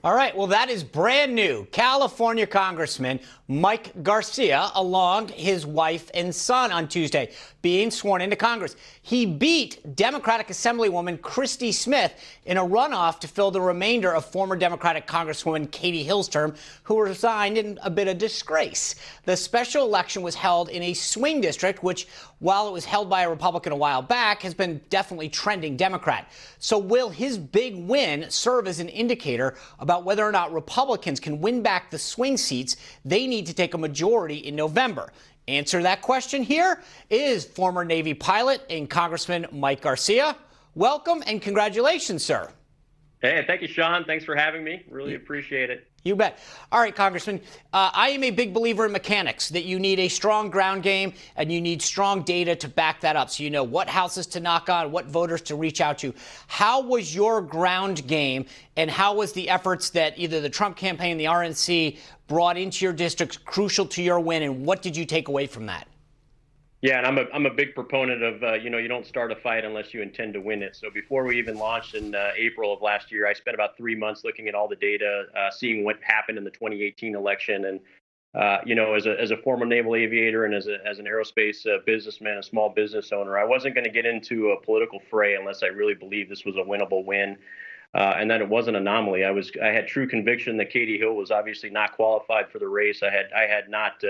All right, well, that is brand new. California Congressman Mike Garcia, along his wife and son on Tuesday, being sworn into Congress. He beat Democratic Assemblywoman Christy Smith in a runoff to fill the remainder of former Democratic Congresswoman Katie Hill's term, who resigned in a bit of disgrace. The special election was held in a swing district, which, while it was held by a Republican a while back, has been definitely trending Democrat. So will his big win serve as an indicator about whether or not Republicans can win back the swing seats they need to take a majority in November? Answer that question here is former Navy pilot and Congressman Mike Garcia. Welcome and congratulations, sir. Hey, thank you, Sean. Thanks for having me. Really appreciate it. You bet. All right, Congressman, I am a big believer in mechanics, that you need a strong ground game and you need strong data to back that up, so you know what houses to knock on, what voters to reach out to. How was your ground game, and how was the efforts that either the Trump campaign, the RNC, brought into your district crucial to your win, and what did you take away from that? Yeah, and I'm a big proponent of, you don't start a fight unless you intend to win it. So before we even launched in April of last year, I spent about 3 months looking at all the data, seeing what happened in the 2018 election. And, as a former naval aviator and as an aerospace businessman, a small business owner, I wasn't going to get into a political fray unless I really believed this was a winnable win. And that it was an anomaly. I had true conviction that Katie Hill was obviously not qualified for the race. I had not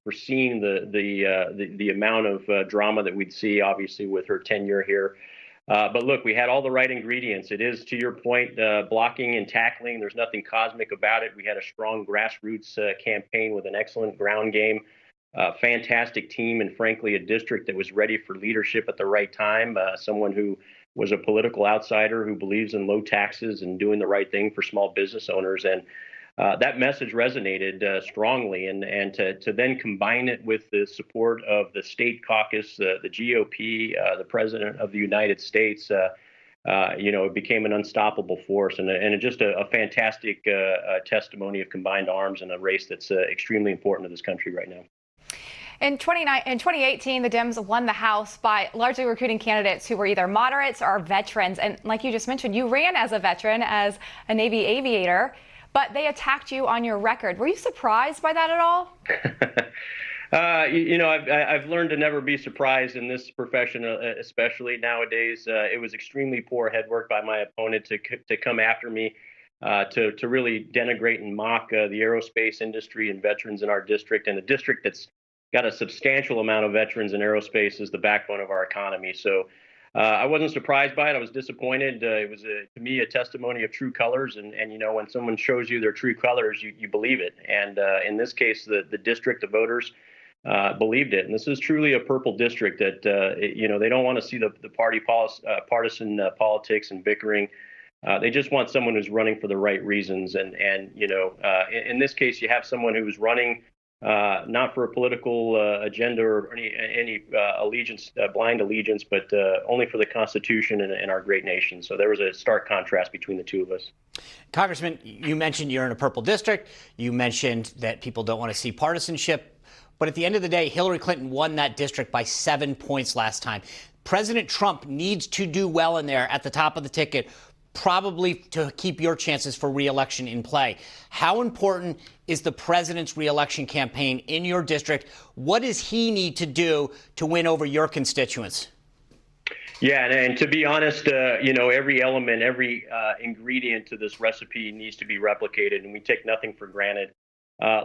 foreseen the amount of drama that we'd see, obviously, with her tenure here. But look, we had all the right ingredients. It is, to your point, blocking and tackling. There's nothing cosmic about it. We had a strong grassroots campaign with an excellent ground game, fantastic team, and frankly, a district that was ready for leadership at the right time. Someone who was a political outsider who believes in low taxes and doing the right thing for small business owners. And that message resonated strongly, and to then combine it with the support of the state caucus, the GOP, the President of the United States, it became an unstoppable force and just a fantastic testimony of combined arms in a race that's extremely important to this country right now. In 2018, the Dems won the House by largely recruiting candidates who were either moderates or veterans. And like you just mentioned, you ran as a veteran, as a Navy aviator, but they attacked you on your record. Were you surprised by that at all? I've learned to never be surprised in this profession, especially nowadays. It was extremely poor headwork by my opponent to come after me, to really denigrate and mock the aerospace industry and veterans in our district, and a district that's got a substantial amount of veterans in aerospace as the backbone of our economy. So I wasn't surprised by it. I was disappointed. It was, to me, a testimony of true colors. And when someone shows you their true colors, you believe it. And in this case, the district, the voters believed it. And this is truly a purple district that, they don't want to see the partisan politics and bickering. They just want someone who's running for the right reasons. And in this case, you have someone who's running not for a political agenda or any allegiance, blind allegiance, but only for the Constitution and our great nation. So there was a stark contrast between the two of us. Congressman, you mentioned you're in a purple district. You mentioned that people don't want to see partisanship. But at the end of the day, Hillary Clinton won that district by 7 points last time. President Trump needs to do well in there at the top of the ticket, probably to keep your chances for re-election in play. How important is the president's re-election campaign in your district? What does he need to do to win over your constituents? Yeah, and to be honest, every element, every ingredient to this recipe needs to be replicated, and we take nothing for granted.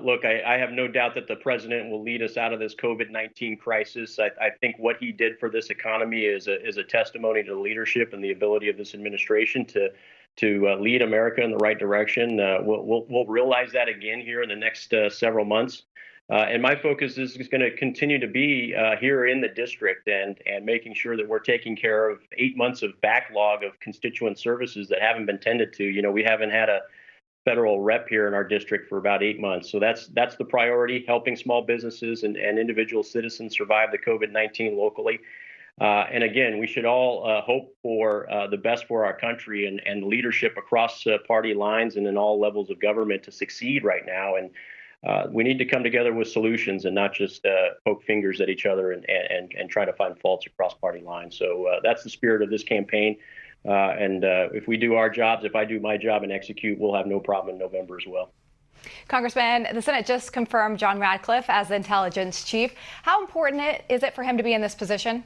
Look, I have no doubt that the president will lead us out of this COVID-19 crisis. I think what he did for this economy is a testimony to the leadership and the ability of this administration to lead America in the right direction. We'll realize that again here in the next several months. And my focus is going to continue to be here in the district and making sure that we're taking care of 8 months of backlog of constituent services that haven't been tended to. We haven't had a federal rep here in our district for about 8 months. So that's the priority, helping small businesses and individual citizens survive the COVID-19 locally. And again, we should all hope for the best for our country and leadership across party lines and in all levels of government to succeed right now. And we need to come together with solutions and not just poke fingers at each other and try to find faults across party lines. So that's the spirit of this campaign. And if we do our jobs, if I do my job and execute, we'll have no problem in November as well. Congressman, the Senate just confirmed John Radcliffe as the intelligence chief. How important is it for him to be in this position?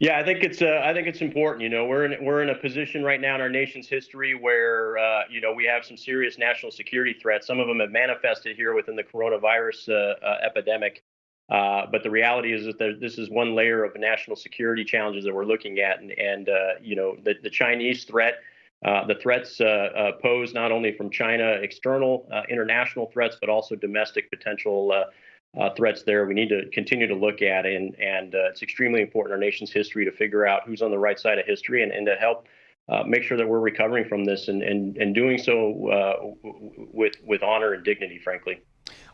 Yeah, I think it's important. You know, we're in a position right now in our nation's history where we have some serious national security threats. Some of them have manifested here within the coronavirus epidemic. But the reality is that this is one layer of national security challenges that we're looking at, and the Chinese threat, the threats posed not only from China, external international threats, but also domestic potential threats there. We need to continue to look at, and it's extremely important in our nation's history to figure out who's on the right side of history and to help make sure that we're recovering from this and doing so with honor and dignity, frankly.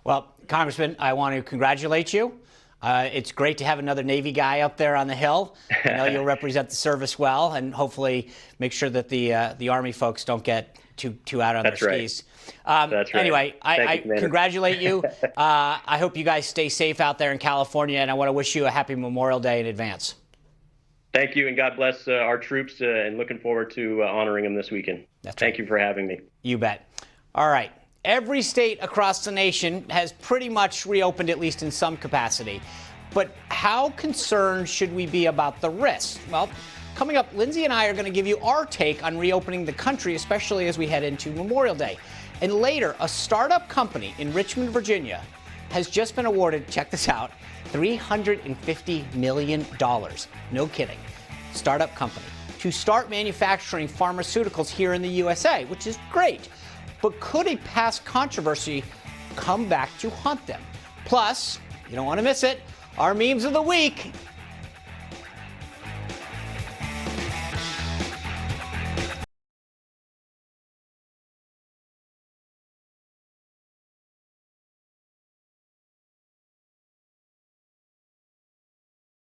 Well, Congressman, I want to congratulate you. It's great to have another Navy guy up there on the Hill. I know you'll represent the service well, and hopefully make sure that the Army folks don't get too out on their skis. That's right. Anyway, I congratulate you. I hope you guys stay safe out there in California, and I want to wish you a happy Memorial Day in advance. Thank you, and God bless our troops, and looking forward to honoring them this weekend. Thank you for having me. You bet. All right. Every state across the nation has pretty much reopened, at least in some capacity. But how concerned should we be about the risks? Well, coming up, Lindsay and I are going to give you our take on reopening the country, especially as we head into Memorial Day. And later, a startup company in Richmond, Virginia, has just been awarded, check this out, $350 million. No kidding. Startup company to start manufacturing pharmaceuticals here in the USA, which is great. But could a past controversy come back to haunt them? Plus, you don't want to miss it, our memes of the week,